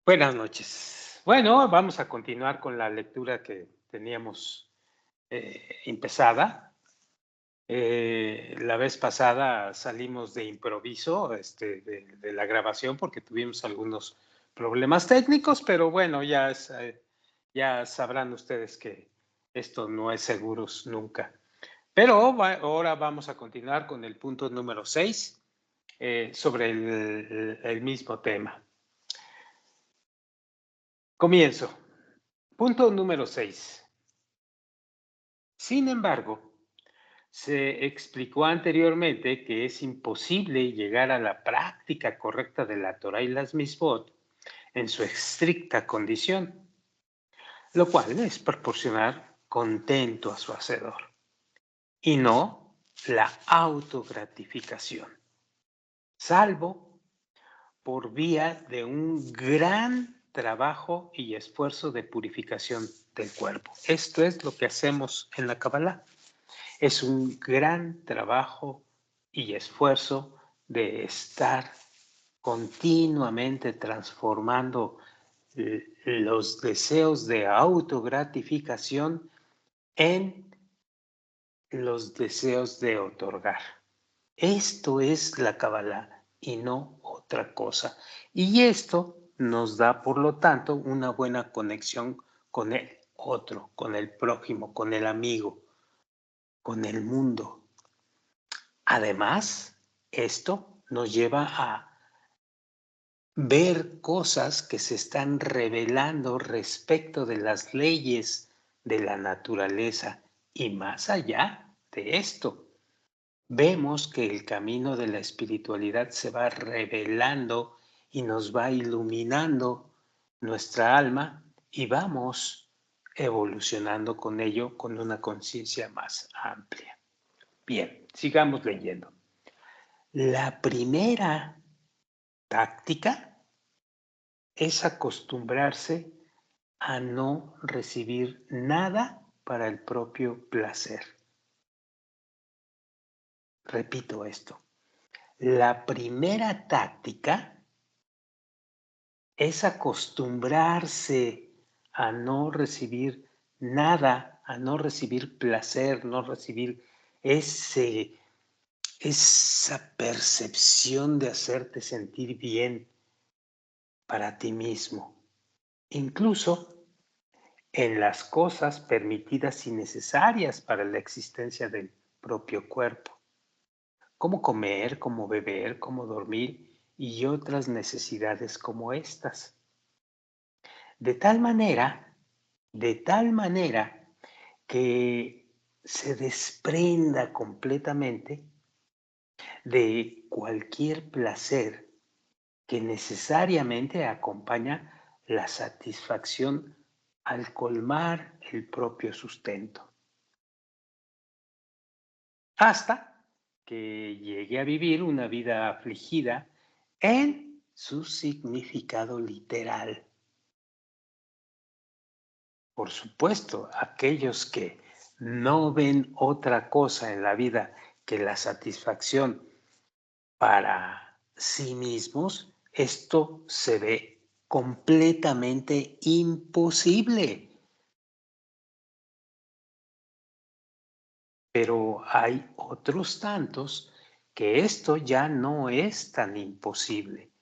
Buenas noches. Bueno, vamos a continuar con la lectura que teníamos empezada. La vez pasada salimos de improviso, de la grabación porque tuvimos algunos problemas técnicos, pero bueno, ya sabrán ustedes que esto no es seguro nunca. Pero ahora vamos a continuar con el punto número 6 sobre el mismo tema. Comienzo. Punto número 6. Sin embargo, se explicó anteriormente que es imposible llegar a la práctica correcta de la Torah y las Misbot en su estricta condición, lo cual es proporcionar contento a su hacedor y no la autogratificación, salvo por vía de un gran trabajo y esfuerzo de purificación del cuerpo. Esto es lo que hacemos en la Kabbalah. Es un gran trabajo y esfuerzo de estar continuamente transformando los deseos de autogratificación en los deseos de otorgar. Esto es la Kabbalah y no otra cosa. Y esto nos da, por lo tanto, una buena conexión con el otro, con el prójimo, con el amigo, con el mundo. Además, esto nos lleva a ver cosas que se están revelando respecto de las leyes de la naturaleza y más allá de esto. Vemos que el camino de la espiritualidad se va revelando y nos va iluminando nuestra alma y vamos evolucionando con ello con una conciencia más amplia. Bien, sigamos leyendo. La primera táctica es acostumbrarse a no recibir nada para el propio placer. Repito esto. La primera táctica es acostumbrarse a no recibir nada, a no recibir placer, no recibir esa percepción de hacerte sentir bien para ti mismo, incluso en las cosas permitidas y necesarias para la existencia del propio cuerpo, como comer, como beber, como dormir y otras necesidades como estas. De tal manera que se desprenda completamente de cualquier placer que necesariamente acompaña la satisfacción al colmar el propio sustento, hasta que llegue a vivir una vida afligida en su significado literal. Por supuesto, aquellos que no ven otra cosa en la vida que la satisfacción para sí mismos, esto se ve completamente imposible. Pero hay otros tantos que esto ya no es tan imposible,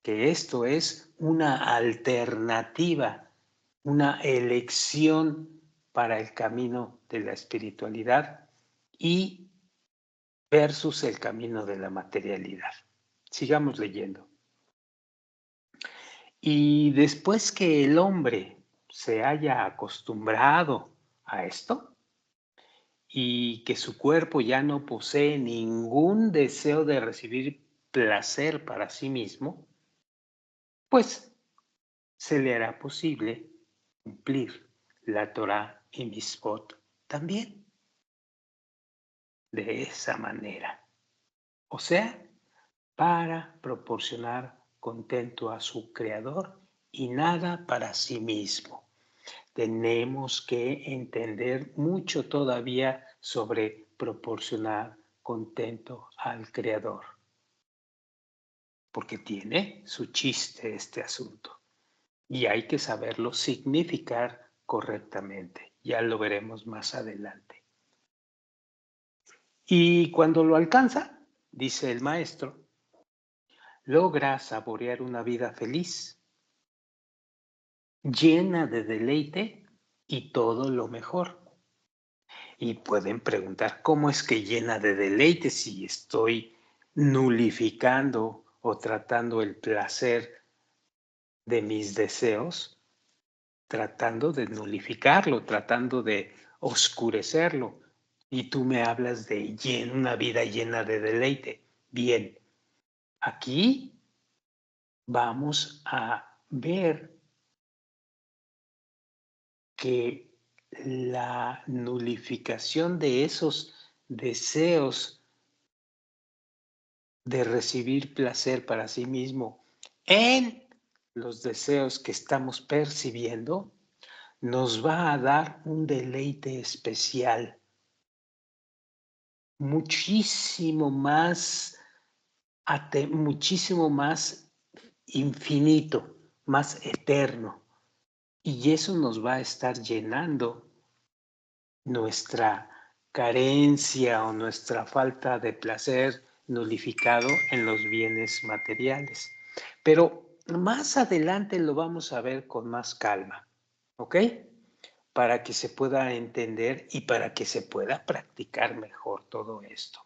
que esto es una alternativa, una elección para el camino de la espiritualidad y versus el camino de la materialidad. Sigamos leyendo. Y después que el hombre se haya acostumbrado a esto y que su cuerpo ya no posee ningún deseo de recibir placer para sí mismo, pues se le hará posible cumplir la Torah y Mitzvot también de esa manera. O sea, para proporcionar contento a su creador y nada para sí mismo. Tenemos que entender mucho todavía sobre proporcionar contento al creador, porque tiene su chiste este asunto. y hay que saberlo significar correctamente. Ya lo veremos más adelante. Y cuando lo alcanza, dice el maestro, logra saborear una vida feliz, llena de deleite y todo lo mejor. Y pueden preguntar, ¿cómo es que llena de deleite si estoy nulificando o tratando el placer de mis deseos? Tratando de nulificarlo, tratando de oscurecerlo. Y tú me hablas de una vida llena de deleite. Bien, aquí vamos a ver que la nulificación de esos deseos de recibir placer para sí mismo en los deseos que estamos percibiendo nos va a dar un deleite especial, muchísimo más infinito, más eterno. Y eso nos va a estar llenando nuestra carencia o nuestra falta de placer nulificado en los bienes materiales. Pero más adelante lo vamos a ver con más calma, ¿ok? Para que se pueda entender y para que se pueda practicar mejor todo esto.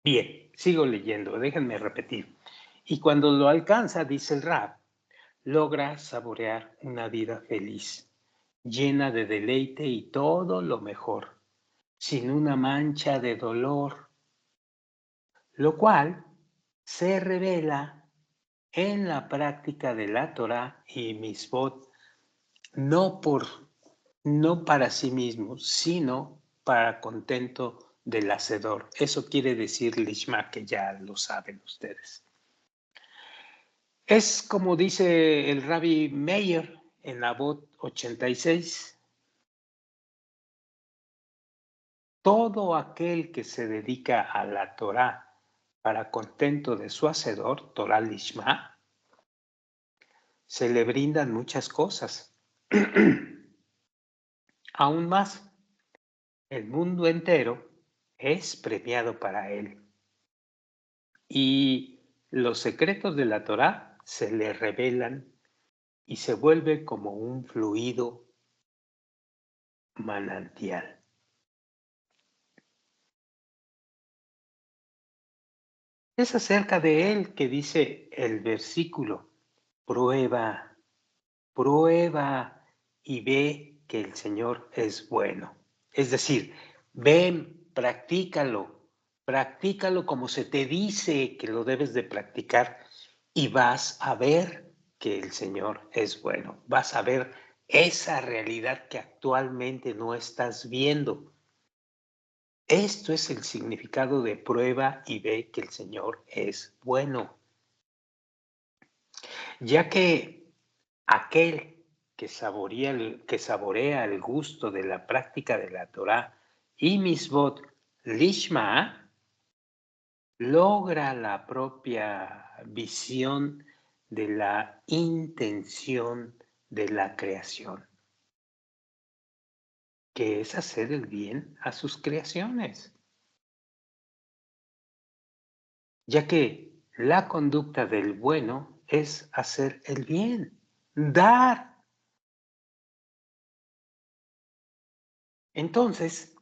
Bien, sigo leyendo, déjenme repetir. Y cuando lo alcanza, dice el Rab, logra saborear una vida feliz, llena de deleite y todo lo mejor, sin una mancha de dolor, lo cual se revela en la práctica de la Torah y Misbot, no para sí mismo, sino para contento del hacedor. Eso quiere decir Lishma, que ya lo saben ustedes. Es como dice el Rabbi Meir en Avot 86, todo aquel que se dedica a la Torah para contento de su hacedor, Torah Lishma, se le brindan muchas cosas. Aún más, el mundo entero es premiado para él. Y los secretos de la Torah se le revelan y se vuelve como un fluido manantial. Es acerca de él que dice el versículo, prueba, prueba y ve que el Señor es bueno. Es decir, ven, practícalo como se te dice que lo debes de practicar y vas a ver que el Señor es bueno. Vas a ver esa realidad que actualmente no estás viendo. Esto es el significado de prueba y ve que el Señor es bueno. Ya que aquel que saborea el gusto de la práctica de la Torah y Misbot Lishma, logra la propia visión de la intención de la creación, que es hacer el bien a sus creaciones. Ya que la conducta del bueno es hacer el bien, dar. Entonces,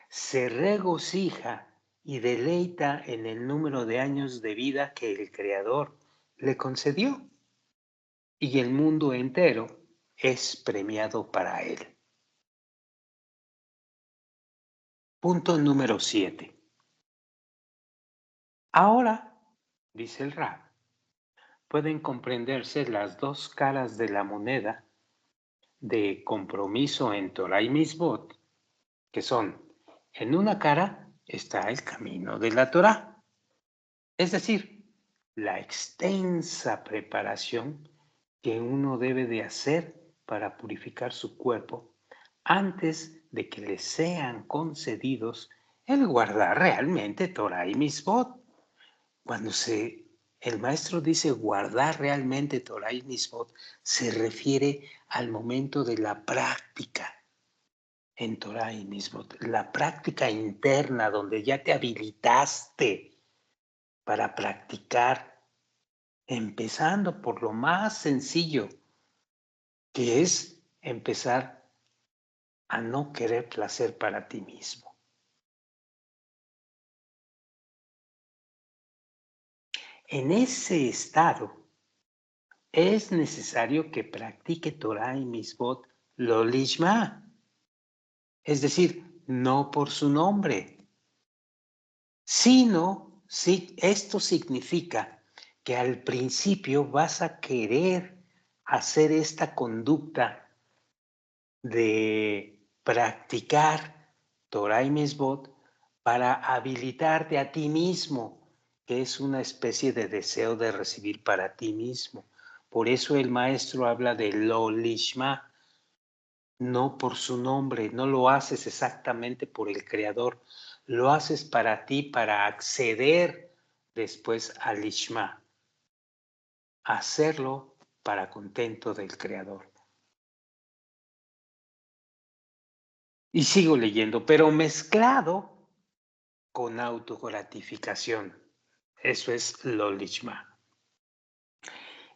se regocija y deleita en el número de años de vida que el Creador le concedió, y el mundo entero es premiado para él. Punto número 7. Ahora, dice el Rab, pueden comprenderse las dos caras de la moneda de compromiso en Torah y Misbot, que son, en una cara está el camino de la Torah, es decir, la extensa preparación que uno debe de hacer para purificar su cuerpo antes de que le sean concedidos el guardar realmente Torah y Misbot. Cuando se El maestro dice guardar realmente Torah y Mitzvot se refiere al momento de la práctica en Torah y Mitzvot, la práctica interna donde ya te habilitaste para practicar, empezando por lo más sencillo, que es empezar a no querer placer para ti mismo. En ese estado es necesario que practique Torah y Mitzvot lo lishma, es decir, no por su nombre, sino si esto significa que al principio vas a querer hacer esta conducta de practicar Torah y Mitzvot para habilitarte a ti mismo, que es una especie de deseo de recibir para ti mismo. Por eso el maestro habla de lo lishma, no por su nombre, no lo haces exactamente por el Creador, lo haces para ti, para acceder después al lishma, hacerlo para contento del Creador. Y sigo leyendo, pero mezclado con autogratificación. Eso es lo lishma.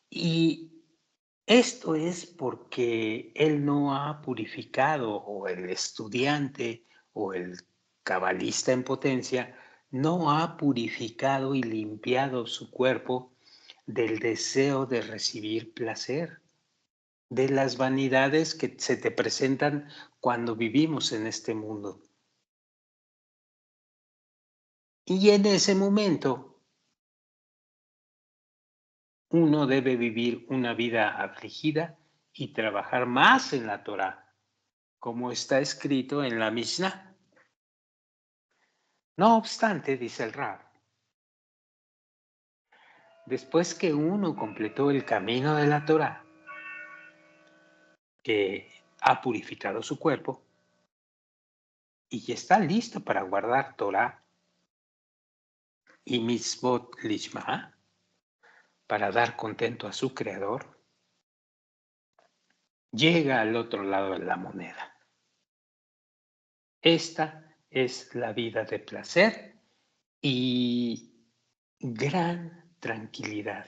Y esto es porque él no ha purificado, o el estudiante, o el cabalista en potencia, no ha purificado y limpiado su cuerpo del deseo de recibir placer, de las vanidades que se te presentan cuando vivimos en este mundo. Y en ese momento, uno debe vivir una vida afligida y trabajar más en la Torah, como está escrito en la Mishnah. No obstante, dice el Rab, después que uno completó el camino de la Torah, que ha purificado su cuerpo y ya está listo para guardar Torah y Mitzvot Lishma, para dar contento a su Creador, llega al otro lado de la moneda. Esta es la vida de placer y gran tranquilidad,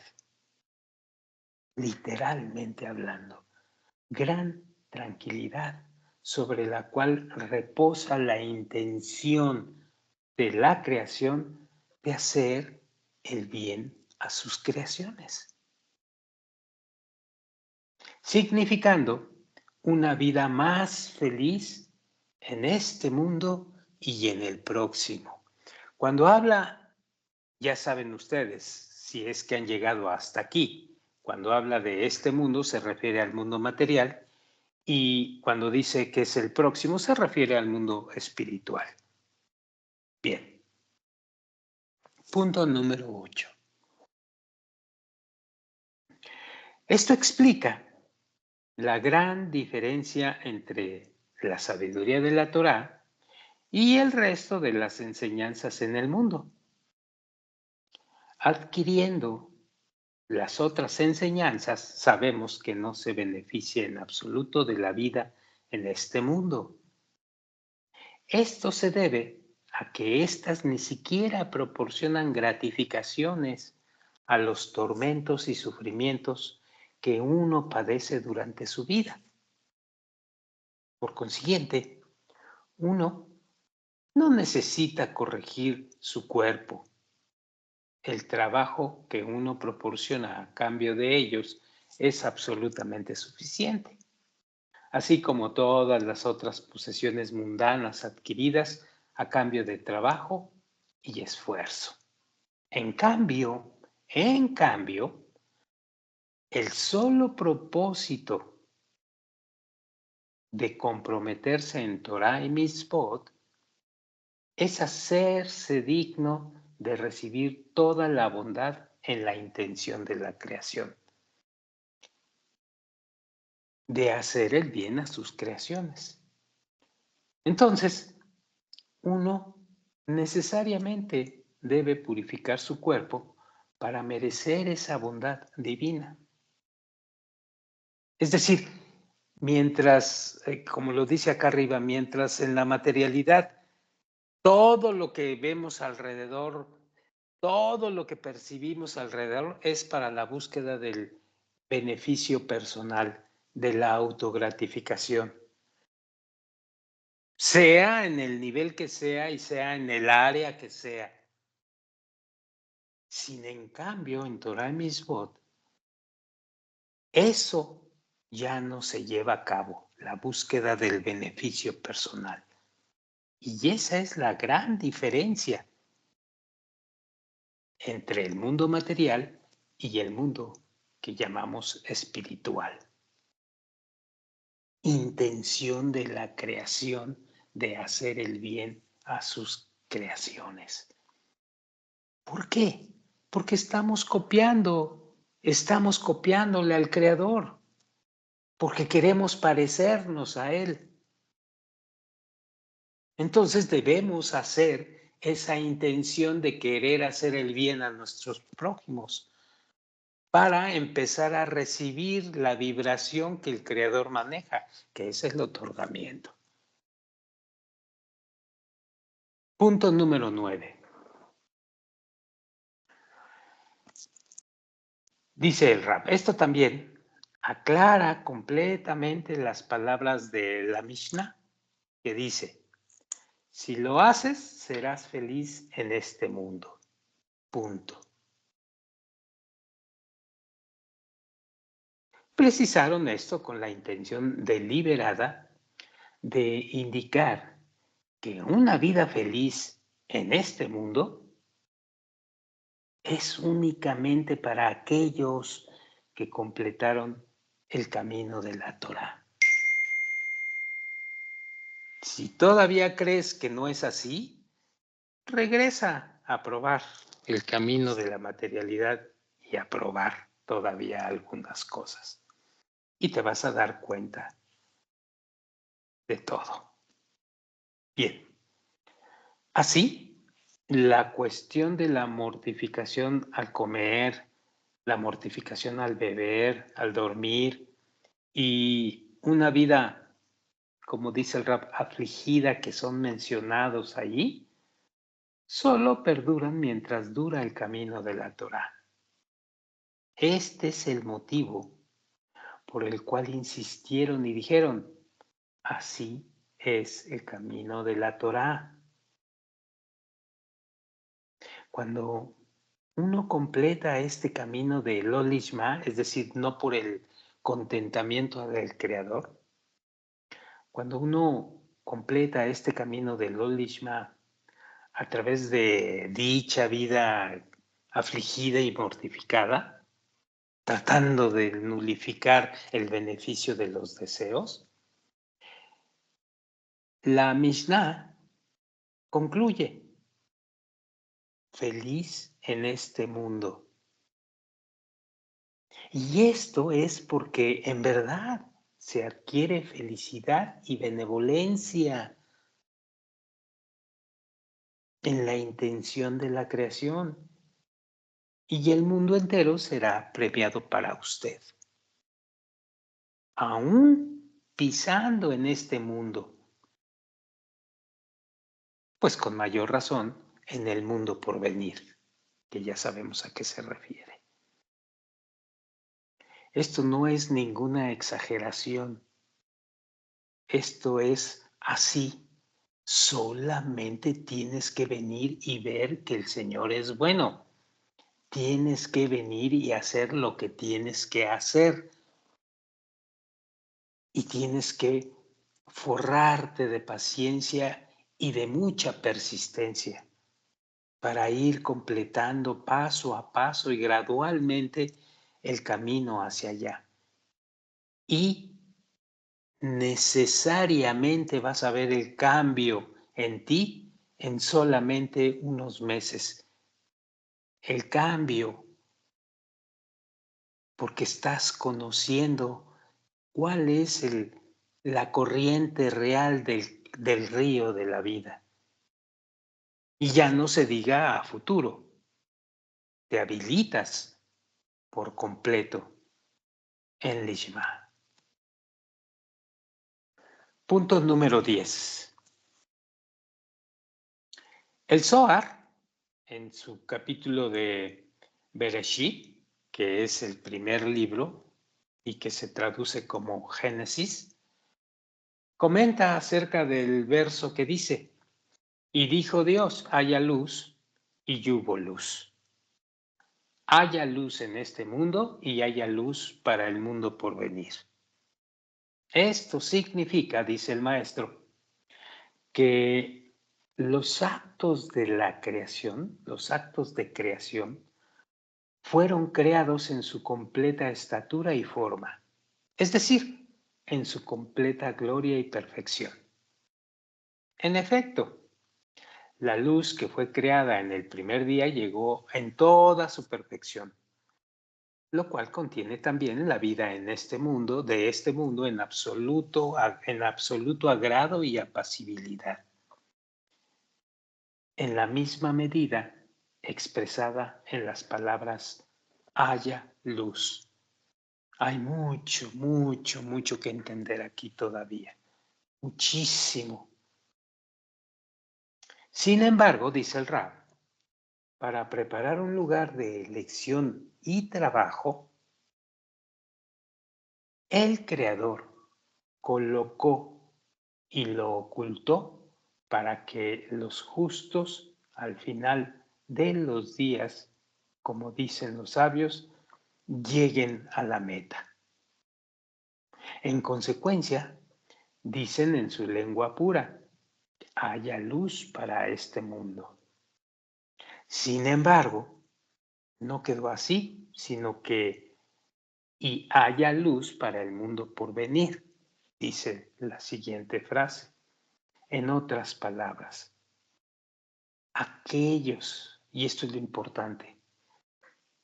literalmente hablando, gran tranquilidad sobre la cual reposa la intención de la creación de hacer el bien a sus creaciones, significando una vida más feliz en este mundo y en el próximo. Cuando habla, ya saben ustedes, si es que han llegado hasta aquí, cuando habla de este mundo se refiere al mundo material y cuando dice que es el próximo se refiere al mundo espiritual. Bien, punto número 8. Esto explica la gran diferencia entre la sabiduría de la Torá y el resto de las enseñanzas en el mundo. Adquiriendo las otras enseñanzas, sabemos que no se beneficia en absoluto de la vida en este mundo. Esto se debe a que éstas ni siquiera proporcionan gratificaciones a los tormentos y sufrimientos que uno padece durante su vida. Por consiguiente, uno no necesita corregir su cuerpo. El trabajo que uno proporciona a cambio de ellos es absolutamente suficiente, así como todas las otras posesiones mundanas adquiridas a cambio de trabajo y esfuerzo. En cambio, el solo propósito de comprometerse en Torah y Mitzvot es hacerse digno de recibir toda la bondad en la intención de la creación, de hacer el bien a sus creaciones. Entonces, uno necesariamente debe purificar su cuerpo para merecer esa bondad divina. Es decir, mientras, como lo dice acá arriba, mientras en la materialidad todo lo que vemos alrededor, todo lo que percibimos alrededor es para la búsqueda del beneficio personal, de la autogratificación, sea en el nivel que sea y sea en el área que sea. Sin en cambio, en Torah y Mitzvot, eso ya no se lleva a cabo, la búsqueda del beneficio personal. Y esa es la gran diferencia entre el mundo material y el mundo que llamamos espiritual. Intención de la creación de hacer el bien a sus creaciones. ¿Por qué? Porque estamos copiándole al Creador, porque queremos parecernos a Él. Entonces debemos hacer esa intención de querer hacer el bien a nuestros prójimos para empezar a recibir la vibración que el Creador maneja, que es el otorgamiento. Punto número 9. Dice el Rab, esto también aclara completamente las palabras de la Mishnah, que dice, si lo haces, serás feliz en este mundo. Punto. Precisaron esto con la intención deliberada de indicar que una vida feliz en este mundo es únicamente para aquellos que completaron el camino de la Torah. Si todavía crees que no es así, regresa a probar el camino de la materialidad y a probar todavía algunas cosas. Y te vas a dar cuenta de todo. Bien, así, la cuestión de la mortificación al comer, la mortificación al beber, al dormir y una vida, como dice el Rab, afligida que son mencionados allí, solo perduran mientras dura el camino de la Torah. Este es el motivo por el cual insistieron y dijeron, así es el camino de la Torah. Cuando uno completa este camino de Lolishma, es decir, no por el contentamiento del Creador, cuando uno completa este camino de Lolishma a través de dicha vida afligida y mortificada, tratando de nulificar el beneficio de los deseos, la Mishnah concluye, feliz en este mundo. Y esto es porque en verdad se adquiere felicidad y benevolencia en la intención de la creación. Y el mundo entero será premiado para usted. Aún pisando en este mundo, pues con mayor razón en el mundo por venir, que ya sabemos a qué se refiere. Esto no es ninguna exageración. Esto es así. Solamente tienes que venir y ver que el Señor es bueno. Tienes que venir y hacer lo que tienes que hacer. Y tienes que forrarte de paciencia y de mucha persistencia para ir completando paso a paso y gradualmente el camino hacia allá. Y necesariamente vas a ver el cambio en ti en solamente unos meses. El cambio, porque estás conociendo cuál es la corriente real del río de la vida. Y ya no se diga a futuro. te habilitas por completo en Lishma. Punto número 10. El Zohar, en su capítulo de Bereshit, que es el primer libro y que se traduce como Génesis, comenta acerca del verso que dice: y dijo Dios, haya luz, y hubo luz. Haya luz en este mundo y haya luz para el mundo por venir. Esto significa, dice el maestro, que los actos de la creación, los actos de creación, fueron creados en su completa estatura y forma, es decir, en su completa gloria y perfección. En efecto, la luz que fue creada en el primer día llegó en toda su perfección, lo cual contiene también la vida en este mundo, de este mundo en absoluto agrado y apacibilidad, en la misma medida expresada en las palabras haya luz. Hay mucho, mucho, mucho que entender aquí todavía. Muchísimo. Sin embargo, dice el Rab, para preparar un lugar de elección y trabajo, el Creador colocó y lo ocultó para que los justos al final de los días, como dicen los sabios, lleguen a la meta. En consecuencia, dicen en su lengua pura, haya luz para este mundo. Sin embargo, no quedó así, sino que y haya luz para el mundo por venir, dice la siguiente frase. En otras palabras, aquellos, y esto es lo importante,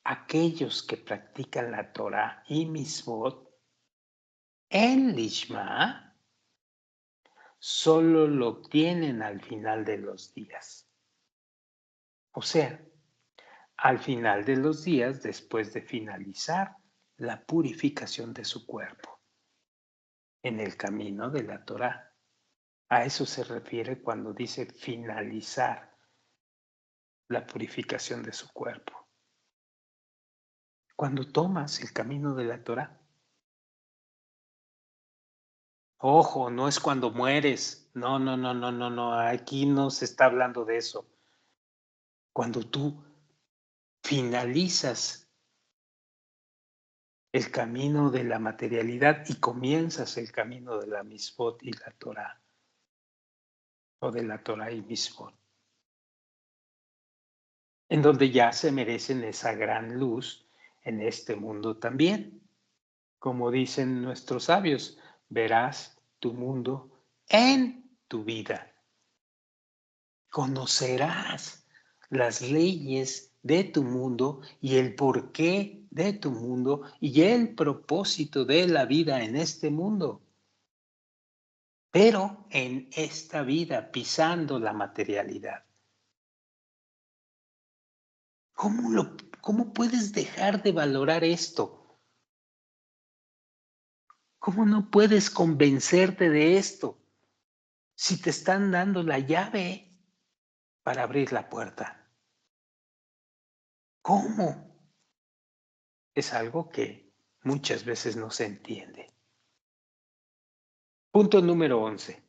aquellos que practican la Torah y Misbot en Lishma solo lo obtienen al final de los días. O sea, al final de los días después de finalizar la purificación de su cuerpo en el camino de la Torah. A eso se refiere cuando dice finalizar la purificación de su cuerpo. Cuando tomas el camino de la Torah. Ojo, no es cuando mueres. No, no, no, no, no, no. Aquí no se está hablando de eso. Cuando tú finalizas el camino de la materialidad y comienzas el camino de la Misbot y la Torah. O de la Torah y Misbot. En donde ya se merecen esa gran luz en este mundo también. Como dicen nuestros sabios, verás tu mundo en tu vida. Conocerás las leyes de tu mundo y el porqué de tu mundo y el propósito de la vida en este mundo. Pero en esta vida, pisando la materialidad. ¿Cómo puedes dejar de valorar esto? ¿Cómo no puedes convencerte de esto? Si te están dando la llave para abrir la puerta. ¿Cómo? Es algo que muchas veces no se entiende. Punto número 11.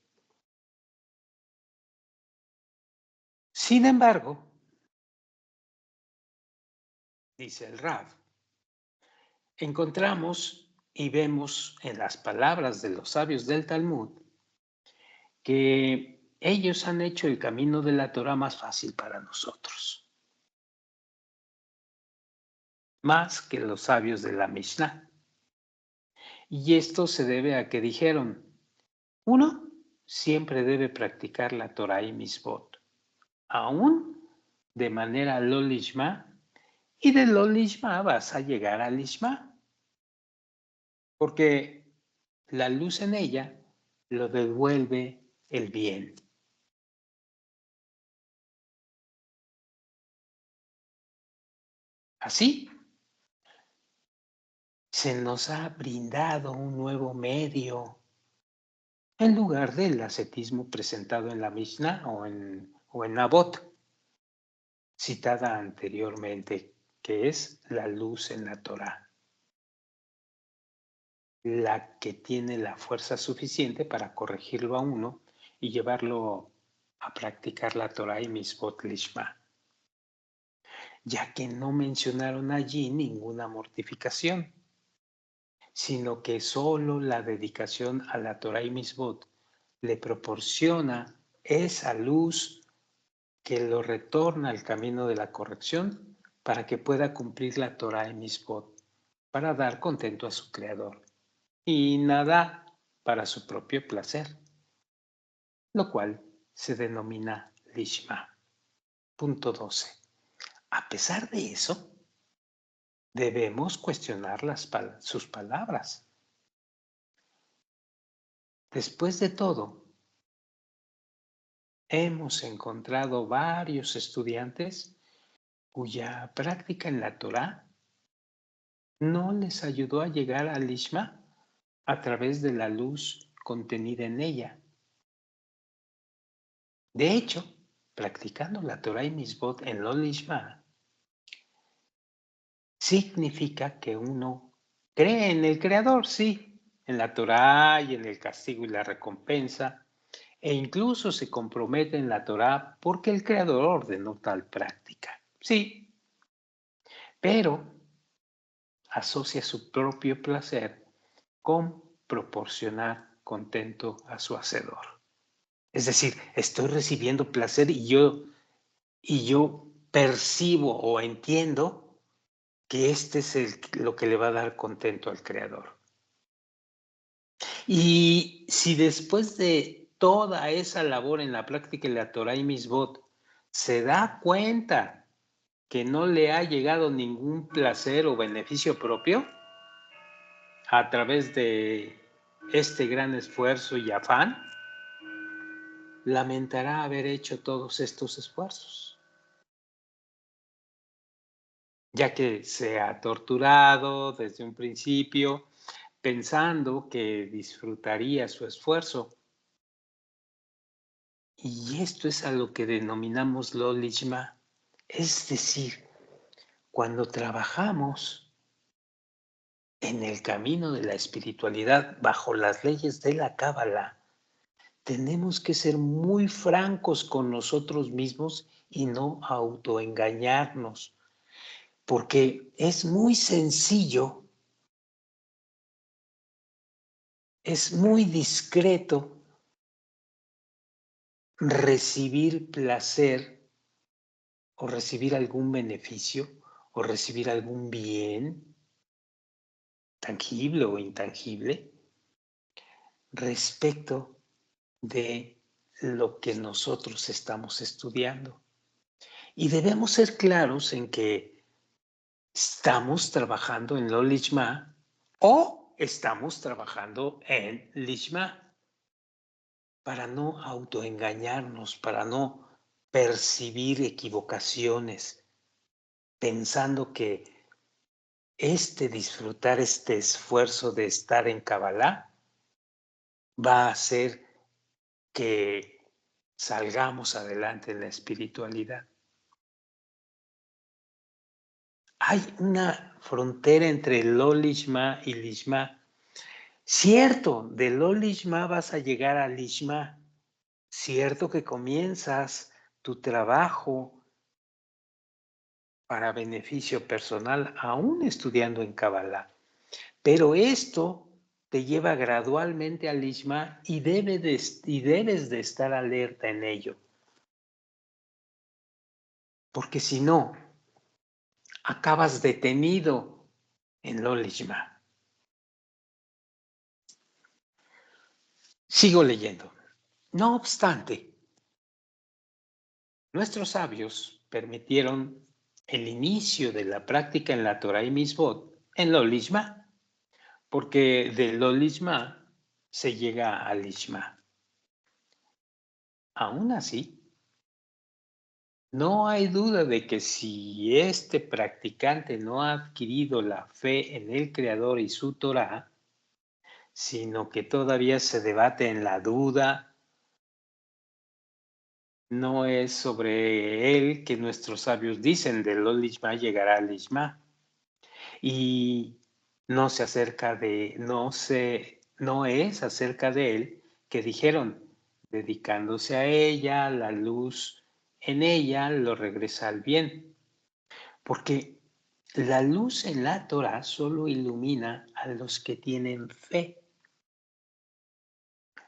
Sin embargo, dice el Rav, encontramos y vemos en las palabras de los sabios del Talmud que ellos han hecho el camino de la Torah más fácil para nosotros. Más que los sabios de la Mishnah. Y esto se debe a que dijeron, uno siempre debe practicar la Torah y Misbot, aún de manera lo lishma, y de lo lishma vas a llegar al lishma, porque la luz en ella lo devuelve el bien. Así, se nos ha brindado un nuevo medio en lugar del ascetismo presentado en la Mishnah o en Avot, citada anteriormente, que es la luz en la Torá, la que tiene la fuerza suficiente para corregirlo a uno y llevarlo a practicar la Torá y Misbot Lishma, ya que no mencionaron allí ninguna mortificación, sino que solo la dedicación a la Torá y Misbot le proporciona esa luz que lo retorna al camino de la corrección para que pueda cumplir la Torá y Misbot, para dar contento a su Creador, y nada para su propio placer, lo cual se denomina Lishma. Punto 12. A pesar de eso, debemos cuestionar sus palabras. Después de todo, hemos encontrado varios estudiantes cuya práctica en la Torá no les ayudó a llegar al Lishma a través de la luz contenida en ella. De hecho, practicando la Torá y Misbot en lo Lishma significa que uno cree en el Creador, sí, en la Torá y en el castigo y la recompensa, e incluso se compromete en la Torá porque el Creador ordenó tal práctica. Sí, pero asocia su propio placer con proporcionar contento a su hacedor. Es decir, estoy recibiendo placer y yo percibo o entiendo que este es lo que le va a dar contento al Creador. Y si después de toda esa labor en la práctica de la Torah y Misbot se da cuenta que no le ha llegado ningún placer o beneficio propio a través de este gran esfuerzo y afán, lamentará haber hecho todos estos esfuerzos, ya que se ha torturado desde un principio pensando que disfrutaría su esfuerzo. Y esto es a lo que denominamos lo lishma, es decir, cuando trabajamos en el camino de la espiritualidad bajo las leyes de la Cábala, tenemos que ser muy francos con nosotros mismos y no autoengañarnos, porque es muy sencillo, es muy discreto recibir placer o recibir algún beneficio o recibir algún bien tangible o intangible respecto de lo que nosotros estamos estudiando. Y debemos ser claros en que estamos trabajando en lo Lishma o estamos trabajando en Lishma para no autoengañarnos, para no percibir equivocaciones, pensando que disfrutar este esfuerzo de estar en Kabbalah va a hacer que salgamos adelante en la espiritualidad. Hay una frontera entre lo Lishma y Lishma. Cierto, de lo Lishma vas a llegar a Lishma. Cierto que comienzas tu trabajo para beneficio personal, aún estudiando en Kabbalah. Pero esto te lleva gradualmente al Lishma y debes de estar alerta en ello. Porque si no, acabas detenido en lo Lishma. Sigo leyendo. No obstante, nuestros sabios permitieron el inicio de la práctica en la Torah y Misbot en lo Lishma, porque de lo Lishma se llega al Lishma. Aún así, No hay duda de que si este practicante no ha adquirido la fe en el Creador y su Torah, sino que todavía se debate en la duda, no es sobre él que nuestros sabios dicen de lo lishma llegará al lishma. Y no se acerca de, no es acerca de él que dijeron, dedicándose a ella, la luz en ella lo regresa al bien. Porque la luz en la Torah solo ilumina a los que tienen fe,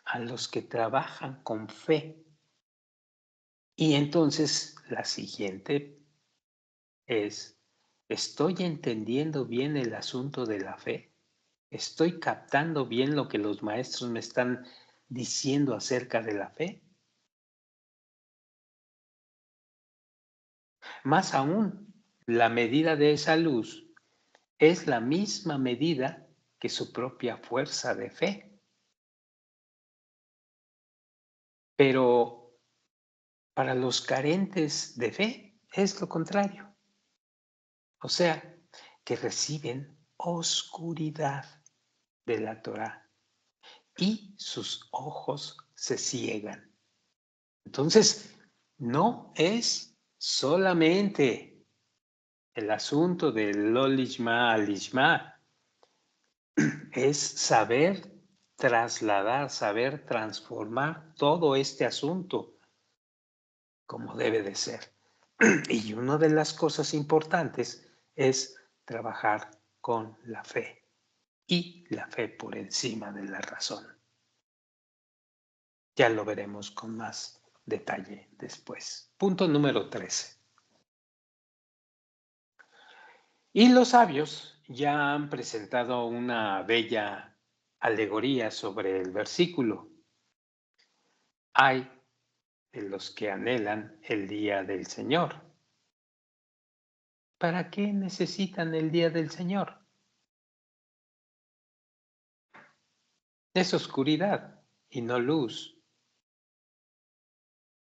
a los que trabajan con fe. Y entonces la siguiente es, ¿estoy entendiendo bien el asunto de la fe? ¿Estoy captando bien lo que los maestros me están diciendo acerca de la fe? Más aún, la medida de esa luz es la misma medida que su propia fuerza de fe. Pero para los carentes de fe es lo contrario. O sea, que reciben oscuridad de la Torah y sus ojos se ciegan. Entonces, no es solamente el asunto del lo lishma al lishma, es saber trasladar, saber transformar todo este asunto como debe de ser. Y una de las cosas importantes es trabajar con la fe y la fe por encima de la razón. Ya lo veremos con más detalle después. Punto número 13. Y los sabios ya han presentado una bella alegoría sobre el versículo. Hay de los que anhelan el día del Señor. ¿Para qué necesitan el día del Señor? Es oscuridad y no luz,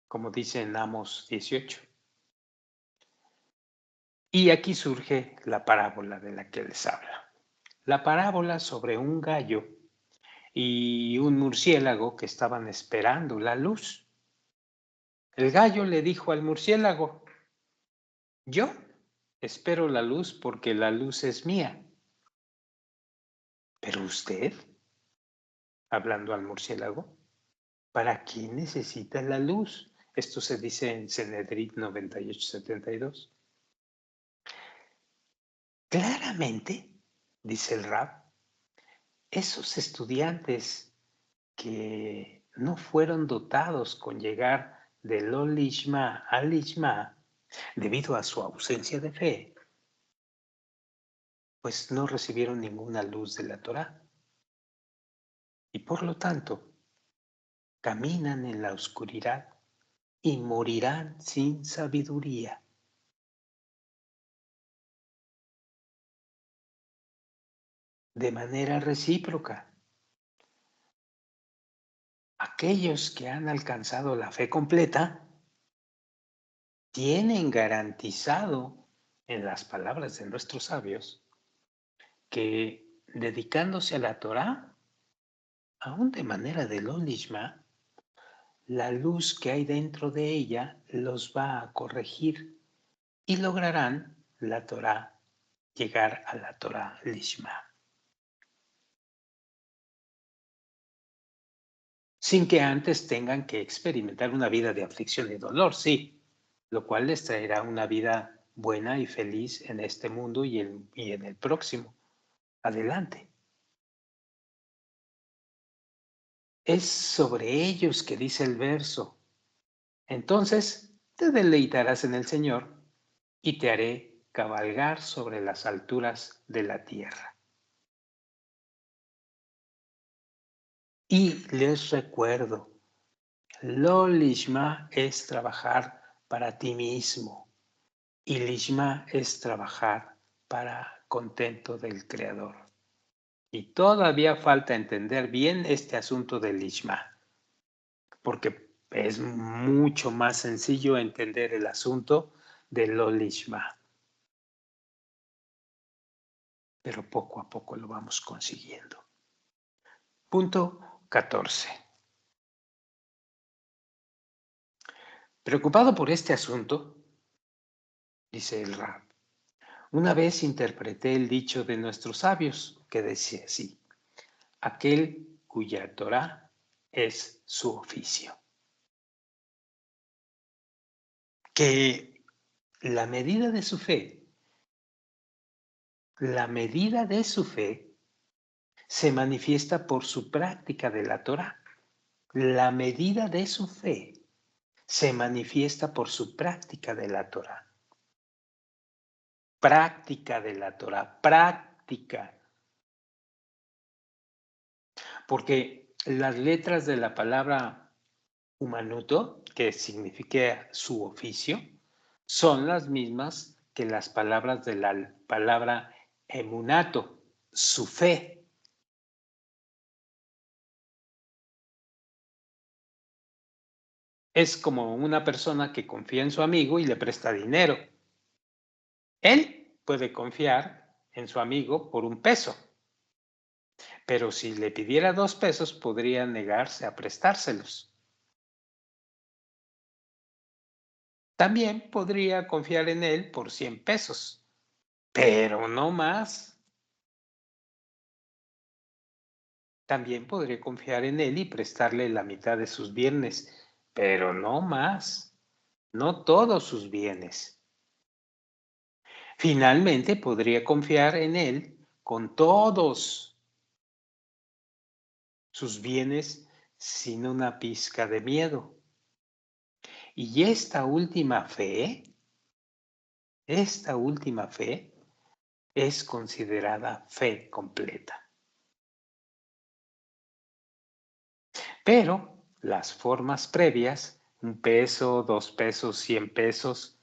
como dice en Amos 18. Y aquí surge la parábola de la que les habla. La parábola sobre un gallo y un murciélago que estaban esperando la luz. El gallo le dijo al murciélago, yo espero la luz porque la luz es mía. Pero usted, hablando al murciélago, ¿para qué necesita la luz? Esto se dice en Cenedrit 9872. Claramente, dice el Rab, esos estudiantes que no fueron dotados con llegar de lo lishma al lishma debido a su ausencia de fe, pues no recibieron ninguna luz de la Torá y por lo tanto caminan en la oscuridad y morirán sin sabiduría. De manera recíproca, aquellos que han alcanzado la fe completa tienen garantizado en las palabras de nuestros sabios que dedicándose a la Torá, aún de manera de lo lishma, la luz que hay dentro de ella los va a corregir y lograrán la Torá, llegar a la Torá lishma. Sin que antes tengan que experimentar una vida de aflicción y dolor, sí, lo cual les traerá una vida buena y feliz en este mundo y en el próximo. Adelante. Es sobre ellos que dice el verso. Entonces te deleitarás en el Señor y te haré cabalgar sobre las alturas de la tierra. Y les recuerdo, lo lishma es trabajar para ti mismo y lishma es trabajar para contento del Creador. Y todavía falta entender bien este asunto del lishma, porque Es mucho más sencillo entender el asunto de lo Lishma, pero poco a poco lo vamos consiguiendo. Punto 14. Preocupado por este asunto, dice el Rab, una vez interpreté el dicho de nuestros sabios que decía así: aquel cuya Torah es su oficio. Que la medida de su fe, se manifiesta por su práctica de la Torah. La medida de su fe se manifiesta por su práctica de la Torah. Práctica de la Torah, práctica. Porque las letras de la palabra humanuto, que significa su oficio, son las mismas que las palabras de la palabra emunato, su fe. Es como una persona que confía en su amigo y le presta dinero. Él puede confiar en su amigo por 1 peso, pero si le pidiera 2 pesos podría negarse a prestárselos. También podría confiar en él por 100 pesos, pero no más. También podría confiar en él y prestarle la mitad de sus bienes, pero no más, no todos sus bienes. Finalmente podría confiar en él con todos sus bienes sin una pizca de miedo. Y esta última fe es considerada fe completa. Pero las formas previas, 1 peso, 2 pesos, 100 pesos,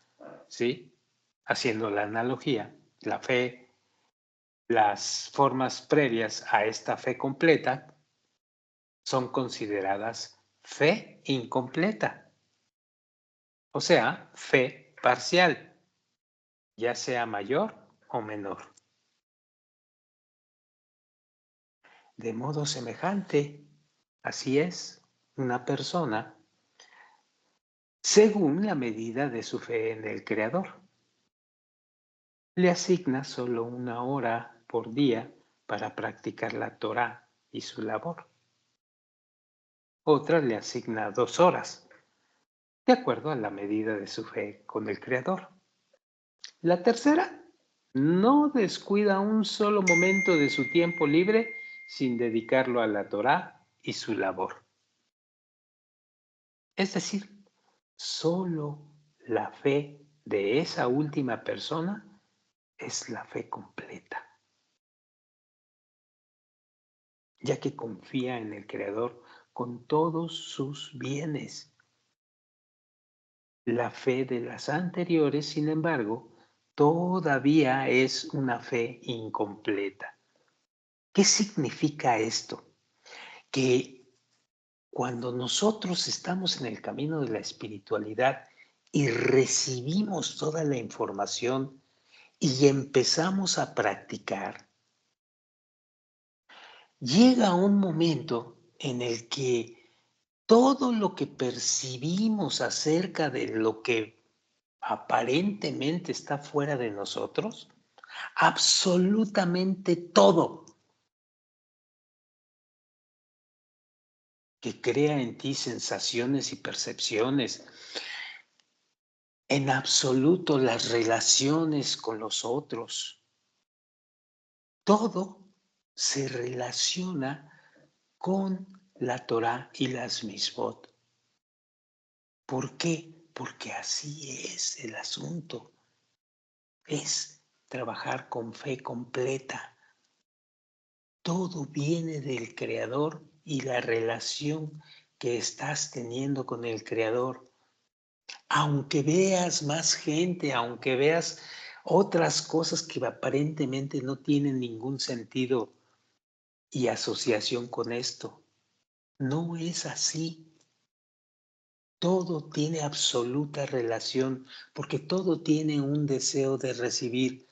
¿sí? Haciendo la analogía, la fe, las formas previas a esta fe completa son consideradas fe incompleta, o sea, fe parcial, ya sea mayor o menor. De modo semejante, así es, una persona según la medida de su fe en el Creador. Le asigna solo 1 hora por día para practicar la Torá y su labor. Otra le asigna 2 horas, de acuerdo a la medida de su fe con el Creador. La tercera no descuida un solo momento de su tiempo libre sin dedicarlo a la Torá y su labor. Es decir, solo la fe de esa última persona es la fe completa, ya que confía en el Creador con todos sus bienes. La fe de las anteriores, sin embargo, todavía es una fe incompleta. ¿Qué significa esto? Que cuando nosotros estamos en el camino de la espiritualidad y recibimos toda la información y empezamos a practicar, llega un momento en el que todo lo que percibimos acerca de lo que aparentemente está fuera de nosotros, absolutamente todo que crea en ti sensaciones y percepciones, en absoluto las relaciones con los otros, todo se relaciona con la Torá y las Misbot. ¿Por qué? Porque así es el asunto. Es trabajar con fe completa. Todo viene del Creador y la relación que estás teniendo con el Creador. Aunque veas más gente, aunque veas otras cosas que aparentemente no tienen ningún sentido y asociación con esto, no es así. Todo tiene absoluta relación porque todo tiene un deseo de recibir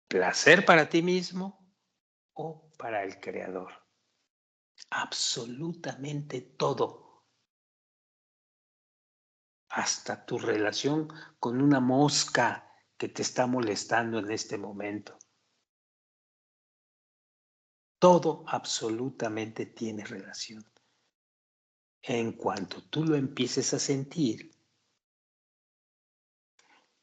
placer para ti mismo o para el Creador. Absolutamente todo. Hasta tu relación con una mosca que te está molestando en este momento. Todo absolutamente tiene relación. En cuanto tú lo empieces a sentir,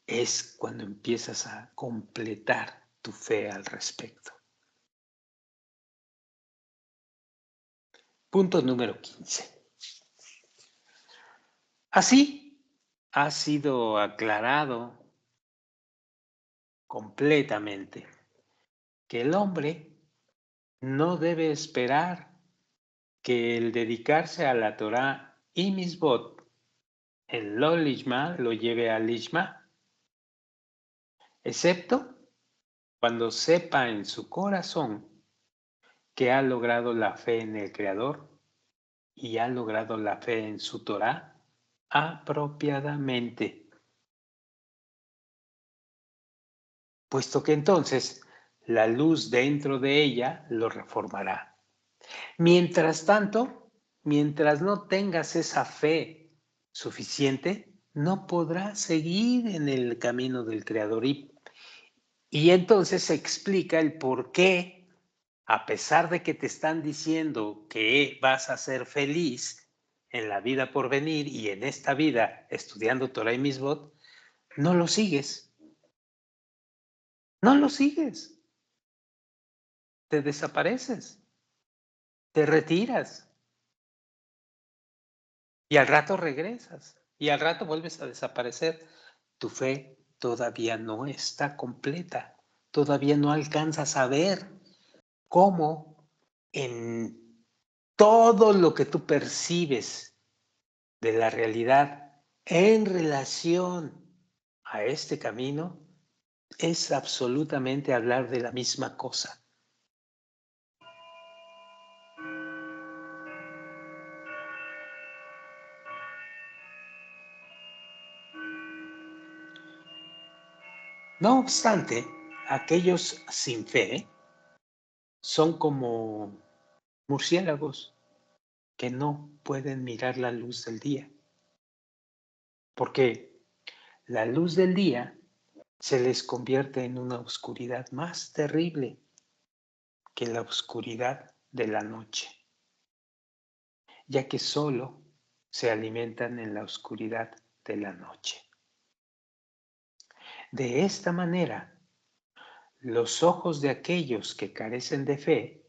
es cuando empiezas a completar tu fe al respecto. Punto número 15. Así ha sido aclarado completamente que el hombre no debe esperar que el dedicarse a la Torá y Misbot, el Lo Lishma, lo lleve al Lishma, excepto cuando sepa en su corazón que ha logrado la fe en el Creador y ha logrado la fe en su Torá apropiadamente, puesto que entonces la luz dentro de ella lo reformará. Mientras tanto, mientras no tengas esa fe suficiente, no podrás seguir en el camino del Creador. Y entonces se explica el por qué, a pesar de que te están diciendo que vas a ser feliz en la vida por venir y en esta vida estudiando Torah y Misbot, no lo sigues. No lo sigues. Te desapareces. Te retiras. Y al rato regresas. Y al rato vuelves a desaparecer. Tu fe todavía no está completa. Todavía no alcanzas a ver cómo en todo lo que tú percibes de la realidad en relación a este camino es absolutamente hablar de la misma cosa. No obstante, aquellos sin fe son como murciélagos que no pueden mirar la luz del día, porque la luz del día se les convierte en una oscuridad más terrible que la oscuridad de la noche, ya que solo se alimentan en la oscuridad de la noche. De esta manera, los ojos de aquellos que carecen de fe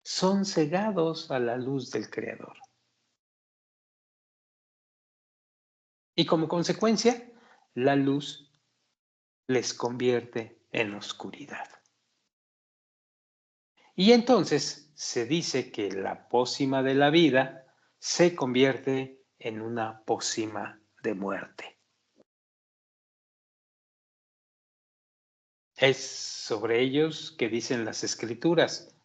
son cegados a la luz del Creador. Y como consecuencia, la luz les convierte en oscuridad. Y entonces se dice que la pócima de la vida se convierte en una pócima de muerte. Es sobre ellos que dicen las Escrituras: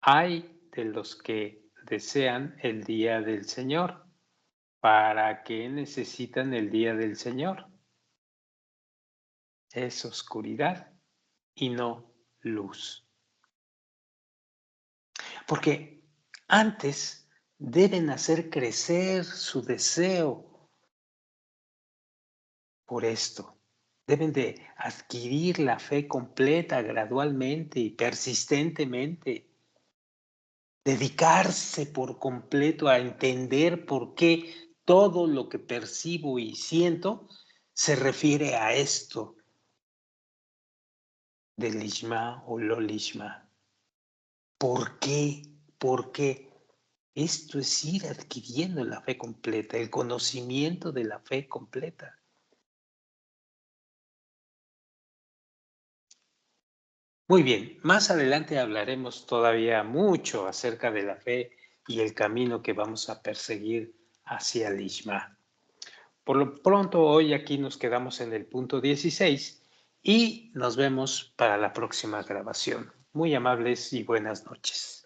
ay de los que desean el día del Señor. ¿Para qué necesitan el día del Señor? Es oscuridad y no luz. Porque antes deben hacer crecer su deseo por esto. Deben de adquirir la fe completa gradualmente y persistentemente. Dedicarse por completo a entender por qué todo lo que percibo y siento se refiere a esto del Lishma o Lo Lishma. ¿Por qué? ¿Por qué? Esto es ir adquiriendo la fe completa, el conocimiento de la fe completa. Muy bien, más adelante hablaremos todavía mucho acerca de la fe y el camino que vamos a perseguir hacia el Lishma. Por lo pronto, hoy aquí nos quedamos en el punto 16 y nos vemos para la próxima grabación. Muy amables y buenas noches.